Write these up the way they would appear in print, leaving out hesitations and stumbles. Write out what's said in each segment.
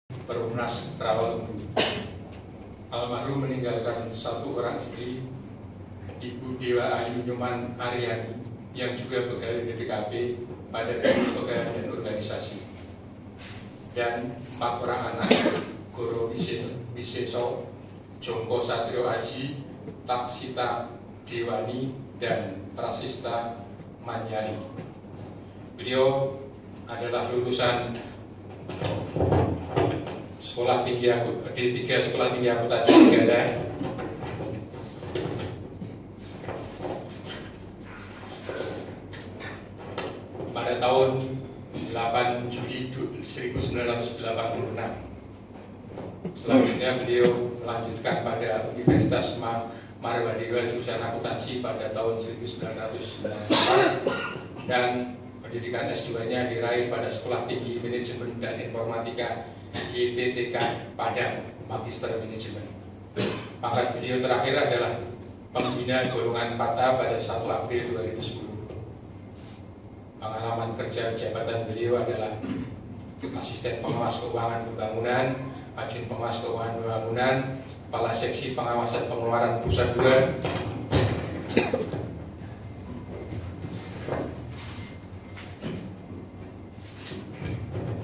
Perumnas Rawalumbu. Almarhum meninggalkan satu orang istri, Ibu Dewa Ayu Nyoman Aryani, yang juga pegawai BPKB pada bidang pegawai dan organisasi, dan 4 orang anak, Goro Wiseso, Jongko Satrio Aji, Taksita Dewani, dan Prasista Manyari. Beliau adalah lulusan Sekolah Tinggi D3 Sekolah Tinggi Akuntansi Negara pada tahun 8 Juli 1986. Selanjutnya beliau melanjutkan pada Universitas Marwadewa jurusan akuntansi pada tahun 1994 dan pendidikan S2-nya diraih pada Sekolah Tinggi Manajemen dan Informatika YTTK Padang, Magister Manajemen. Pangkat beliau terakhir adalah pembina golongan 4A pada 1 April 2010. Pengalaman kerja jabatan beliau adalah Asisten Pengawas Keuangan Pembangunan, Ajun Pengawas Keuangan Pembangunan, Kepala Seksi Pengawasan Pengeluaran Pusat 2,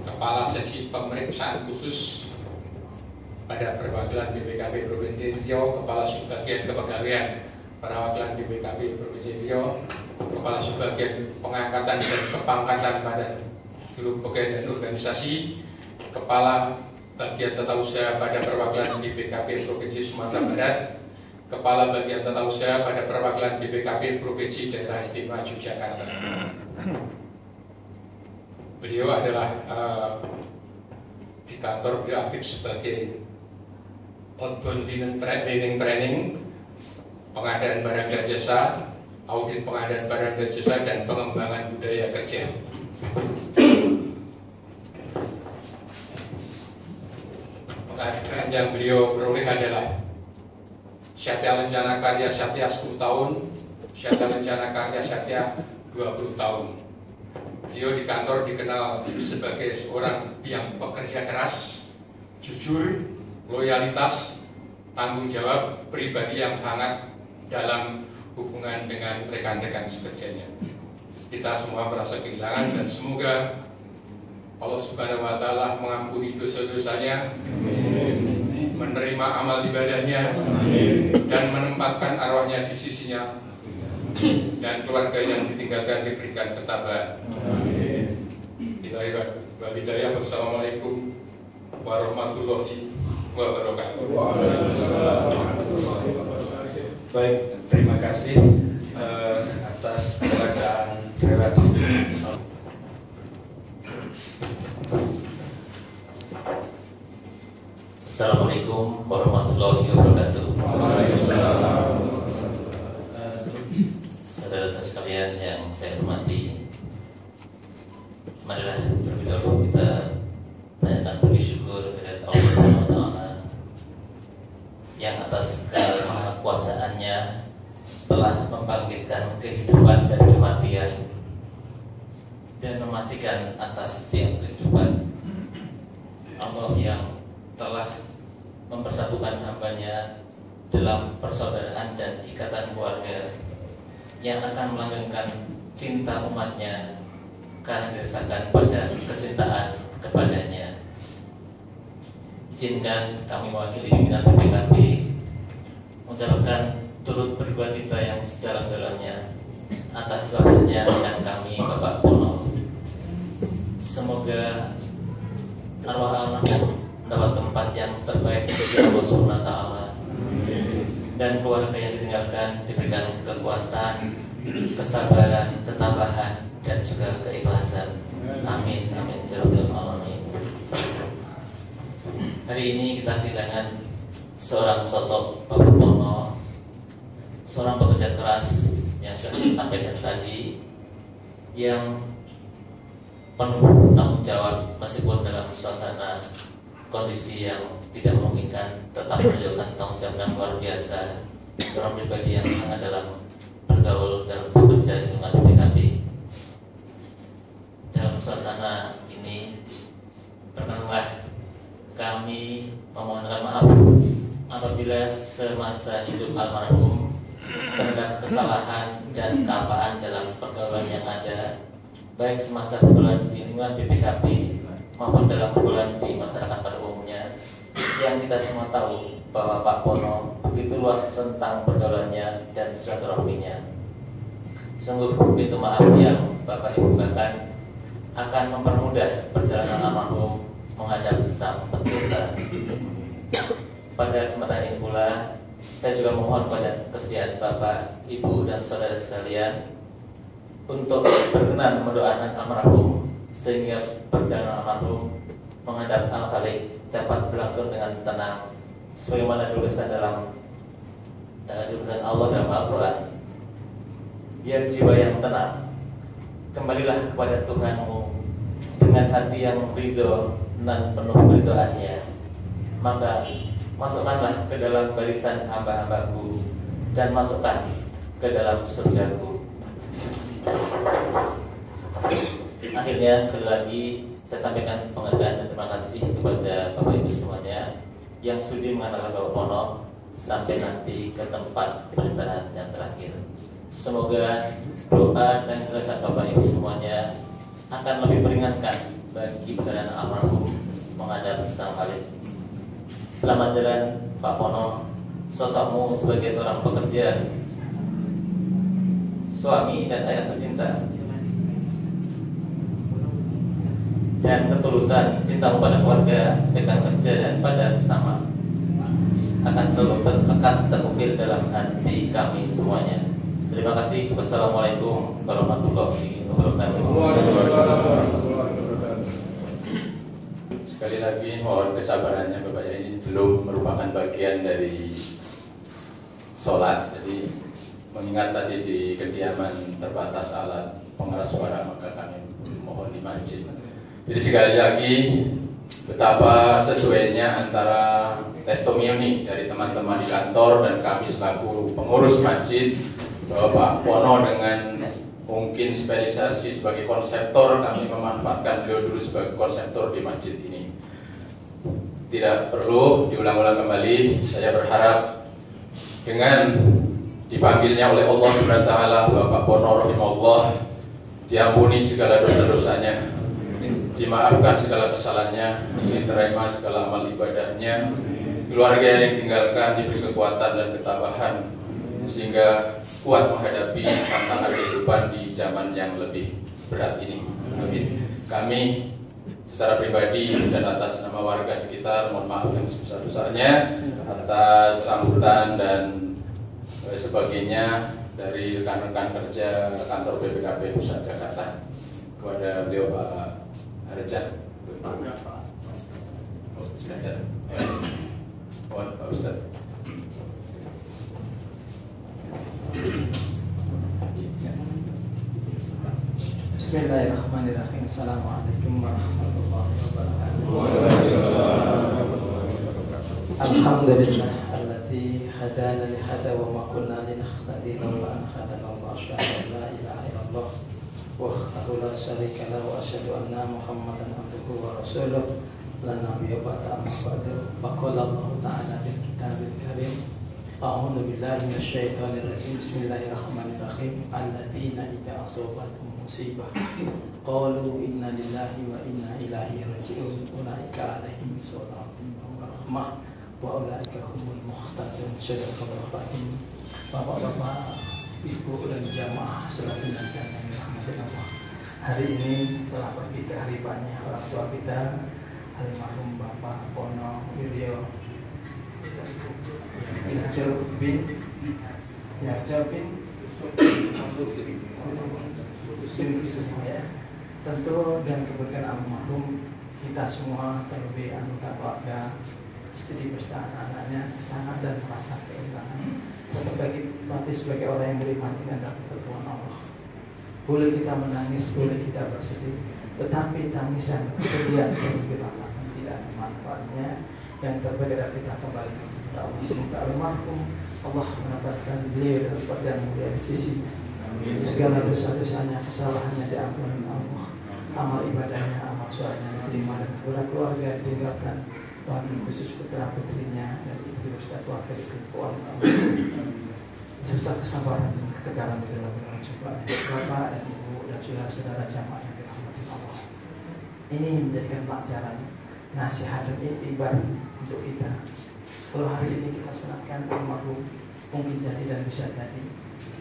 Kepala Seksi Pemeriksaan Khusus pada Perwakilan BPKB Provinsi Riau, Kepala Subbagian Kepegawaian Perwakilan BPKB Provinsi Riau, Kepala Subbagian Pengangkatan dan Kepangkatan pada Guru Pegawai dan Organisasi, Kepala Bagian Tata Usaha pada Perwakilan BPKB Provinsi Sumatera Barat, Kepala Bagian Tata Usaha pada Perwakilan BPKB Provinsi Daerah Istimewa Yogyakarta. Beliau adalah di kantor beliau aktif sebagai outbound learning training, pengadaan barang dan jasa, audit pengadaan barang dan jasa, dan pengembangan budaya kerja. Penghargaan yang beliau peroleh adalah Satya Lencana Karya Satya 10 tahun, Satya Lencana Karya Satya 20 tahun. Beliau di kantor dikenal sebagai seorang yang pekerja keras, jujur, loyalitas, tanggung jawab, pribadi yang hangat dalam hubungan dengan rekan-rekan sekerjanya. Kita semua merasa kehilangan dan semoga Allah Subhanahu wa Ta'ala mengampuni dosa-dosanya, menerima amal ibadahnya, dan menempatkan arwahnya di sisinya, dan keluarga yang ditinggalkan diberikan ketabahan. Bismillahirrahmanirrahim. Wassalamualaikum warahmatullahi wabarakatuh. Baik, terima kasih atas pembacaan lewat. Assalamualaikum warahmatullahi wabarakatuh. Saudara-saudara sekalian yang saya hormati, marilah terlebih dahulu kita panjatkan puji syukur kepada Allah Subhanahu wa Ta'ala yang atas kemahakuasaannya telah membangkitkan kehidupan dan kematian dan mematikan atas setiap kehidupan. Allah yang telah mempersatukan hambanya dalam persaudaraan dan ikatan keluarga yang akan melanggengkan cinta umatnya karena didasarkan pada kecintaan kepadanya. Izinkan kami mewakili pimpinan BPKB mengucapkan turut berduka cita yang sedalam-dalamnya atas wakilnya dan kami Bapak Pono. Semoga arwah almarhum mendapat tempat yang terbaik di Allah Subhanahu wa Ta'ala, dan keluarga yang ditinggalkan diberikan kekuatan, kesabaran, ketabahan, dan juga keikhlasan. Amin, amin, ya rabbal alamin. Hari ini kita kehilangan seorang sosok Bapak Pono, seorang pekerja keras yang sudah disampaikan tadi, yang penuh tanggung jawab meskipun dalam suasana kondisi yang tidak memungkinkan, tetap menunjukkan tanggung jawab yang luar biasa. Seorang pribadi yang sangat dalam bergaul dan bekerja di lingkungan BPKB. Dalam suasana ini, perkenanlah kami memohonkan maaf apabila semasa hidup almarhum terhadap kesalahan dan keapaan dalam pergaulan yang ada, baik semasa pergaulan di lingkungan BPKP maupun dalam pergaulan di masyarakat pada umumnya, yang kita semua tahu bahwa Pak Pono begitu luas tentang pergaulannya dan silaturahminya. Sungguh pintu maaf yang Bapak Ibu bahkan akan mempermudah perjalanan almarhum menghadap Sang Pencipta. Pada kesempatan ini pula, saya juga mohon pada kesediaan Bapak, Ibu, dan saudara sekalian untuk berkenan mendoakan almarhum sehingga perjalanan almarhum menghadap Al-Khaliq dapat berlangsung dengan tenang, sebagaimana dituliskan dalam tulisan Allah dalam Al-Quran. Ya jiwa yang tenang, kembalilah kepada Tuhanmu dengan hati yang ridho dan penuh keridhoannya, maka masukkanlah ke dalam barisan hamba-hambaku dan masukkan ke dalam surgaku. Akhirnya sekali lagi saya sampaikan penghargaan dan terima kasih kepada Bapak Ibu semuanya yang sudi mengantarkan Bapak Pono sampai nanti ke tempat peristirahatan yang terakhir. Semoga doa dan keresahan Bapak Ibu semuanya akan lebih meringankan bagi perjalanan almarhum menghadap Sang Khaliq. Selamat jalan Pak Pono, sosokmu sebagai seorang pekerja, suami dan ayah tercinta, dan ketulusan cintamu pada keluarga, rekan kerja dan pada sesama akan selalu terukir dalam hati kami semuanya. Terima kasih. Wassalamualaikum warahmatullahi wabarakatuh. Sekali lagi mohon kesabarannya Bapak ya, ini belum merupakan bagian dari sholat. Jadi mengingat tadi di kediaman terbatas alat pengeras suara, maka kami mohon di masjid. Jadi sekali lagi betapa sesuainya antara testimoni dari teman-teman di kantor dan kami selaku pengurus masjid, bahwa Pak Pono dengan mungkin spesialisasi sebagai konseptor, kami memanfaatkan beliau dulu sebagai konseptor di masjid ini. Tidak perlu diulang-ulang kembali. Saya berharap dengan dipanggilnya oleh Allah SWT bahwa Pak Pono rahimahullah diampuni segala dosa-dosanya, dimaafkan segala kesalahannya, diterima segala amal ibadahnya, keluarga yang ditinggalkan diberi kekuatan dan ketabahan sehingga kuat menghadapi tantangan kehidupan di zaman yang lebih berat ini. Amin. Kami secara pribadi dan atas nama warga sekitar mohon maaf yang sebesar-besarnya atas sambutan dan sebagainya dari rekan-rekan kerja kantor BPKP Pusat Jakarta. Kepada beliau Pak Harja. Oh, silakan. Mohon Pak Ustaz. Bismillahirrahmanirrahim. Assalamualaikum warahmatullahi wabarakatuh. Alhamdulillah alladzi hadana li hada wa ma kunna linahtadiya lawla an hadana Allah. Asyhadu an la ilaha illallah wahdahu la syarika lahu wa asyhadu anna Muhammadan abduhu wa rasuluh. La nabiyya ba'da amma ba'du. Faqala Allah ta'ala fil kitabil karim. A'udzu billahi minasyaitonir rajim. Bismillahirrahmanirrahim. Alladzina idza asabatuhum musibah qalu inna lillahi wa inna ilaihi raji'un. Ulaika 'alaihim salawatun wa rahmah wa ulaika humul muhtadun. Shadaqallahu rahim. Bapak-bapak, ibu dan jamaah salat jenazah yang dirahmati Allah. Hari ini telah pergi ke haribannya orang tua kita, almarhum Bapak Pono Wiryo Yarjo bin ya. Tentu dan keberkahan almarhum kita semua, terlebih anggota keluarga, istri beserta anak-anaknya sangat dan merasa kehilangan. Tapi sebagai orang yang beriman ini adalah ketentuan Allah. Boleh kita menangis, boleh kita bersedih, tetapi tangisan kesedihan yang kita lakukan tidak ada manfaatnya. Yang terbaik adalah kita kembali kepada Allah. Semoga almarhum Allah menempatkan beliau dalam tempat yang mulia di sisi. Segala dosa-dosanya, kesalahannya diampuni Allah. Amal ibadahnya, amal suaranya diterima, dan kepada keluarga ditinggalkan wabil khusus putra putrinya dan istri Ustaz Wakil Keuangan, serta kesabaran dan ketegaran di dalam mencoba Bapak dan Ibu dan saudara-saudara jamaah yang dirahmati Allah. Ini menjadikan pelajaran, nasihat dan iktibar untuk kita. Kalau hari ini kita sholatkan almarhum, mungkin jadi dan bisa jadi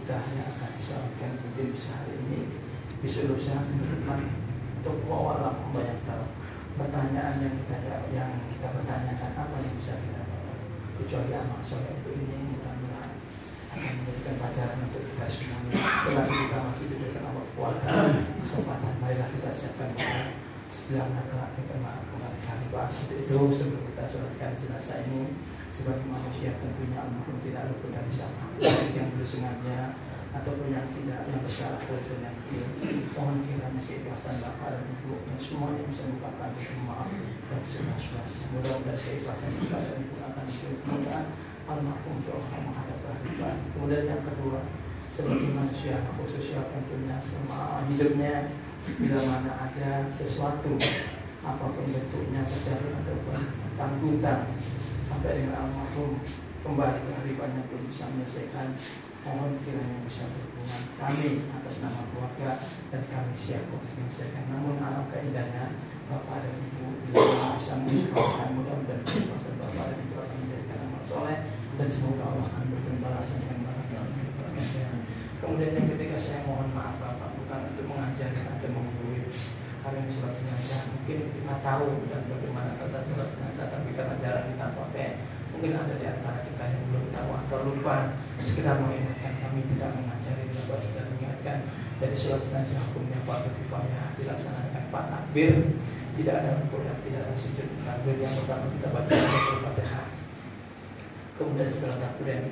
kita hanya akan sholatkan mungkin bisa hari ini, bisa lusa berkhidmat untuk wawalah yang tahu pertanyaan yang kita pertanyakan apa yang bisa kita bawa, kecuali amal soleh itu ini mudah-mudahan akan menjadikan pelajaran untuk kita semuanya. Selagi kita masih diberikan Allah kuasa kesempatan, marilah kita siapkan bilang kelak kembali hari bahas itu sebelum kita sholatkan jenazah ini. Sebagai manusia tentunya almarhum tidak luput dari sama, baik yang bersengaja ataupun yang tidak, yang bersalah ataupun yang tidak. Mohon kiranya keikhlasan Bapak dan Ibu yang semuanya bisa melupakan maaf dan selas-selasnya. Mudah-mudahan keikhlasan Bapak dan Ibu akan diberikan almarhum untuk Allah menghadap kehidupan. Kemudian yang kedua, sebagai manusia sosial tentunya selama hidupnya, bila mana ada sesuatu apapun bentuknya terjadi ataupun tanggungan sampai dengan almarhum kembali ke kehidupannya belum bisa menyelesaikan, mohon kiranya bisa berhubungan kami atas nama keluarga dan kami siap untuk menyelesaikan. Namun alangkah indahnya Bapak dan Ibu bila bisa mengikhlaskan, mudah-mudahan keikhlasan Bapak dan Ibu akan menjadikan amal soleh dan semoga Allah akan berikan balasan yang baik dalam kehidupan. Kemudian yang ketiga, saya mohon maaf Bapak, bukan untuk mengajarkan atau menggurui hari ini sholat jenazah. Mungkin kita tahu dan bagaimana kata sholat jenazah, tapi karena jarang kita pakai, mungkin ada di antara kita yang belum tahu atau lupa. Sekedar mengingatkan, kami tidak mengajari, Bapak sudah mengingatkan. Jadi sholat jenazah hukumnya fardu kifayah, dilaksanakan 4 takbir, tidak ada rukuk dan tidak ada sujud. Takbir yang pertama kita baca Al-Fatihah, kemudian setelah takbir yang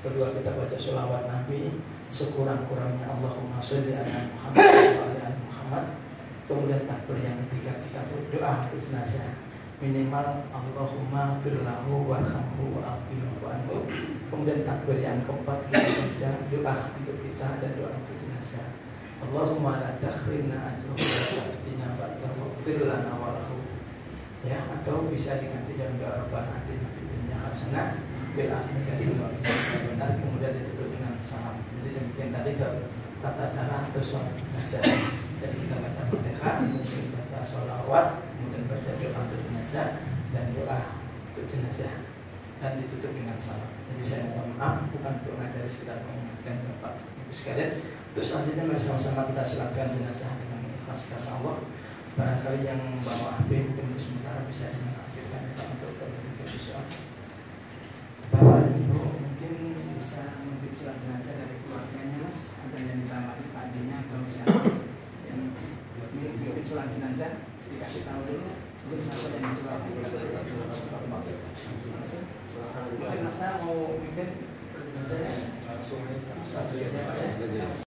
kedua kita baca sholawat Nabi sekurang-kurangnya Allahumma sholli ala Muhammad wa ala ali Muhammad. Kemudian takbir yang ketiga kita berdoa untuk jenazah, minimal Allahumma firlahu warhamhu wa'afihu wa'anhu. Kemudian takbir yang keempat kita baca doa untuk kita dan doa untuk jenazah, Allahumma la takhrimna ajruhu wa ta'tina ba'dahu firlana warahmu. Ya, atau bisa diganti dengan doa Rabbana atina fid dunya hasanah bil akhirati hasanah benar. Kemudian ditutup dengan salam. Jadi demikian tadi tata cara atau sholat jenazah. Jadi kita baca Fatihah, kemudian baca sholawat, kemudian baca doa untuk jenazah dan doa untuk jenazah, dan ditutup dengan salam. Jadi saya mohon maaf, bukan untuk ngajari, sekedar mengingatkan Bapak Ibu sekalian. Terus selanjutnya mari sama-sama kita silakan jenazah dengan ikhlas karena Allah. Barangkali yang membawa HP mungkin sementara bisa diaktifkan untuk berpikir soal. Bapak dan Ibu mungkin bisa memberi surat jenazah dari keluarganya, Mas. Ada yang ditambahin Pak D-nya atau misalnya yang mungkin surat jenazah dikasih tahu dulu. Mungkin siapa yang menjawab? Mungkin masa mau mungkin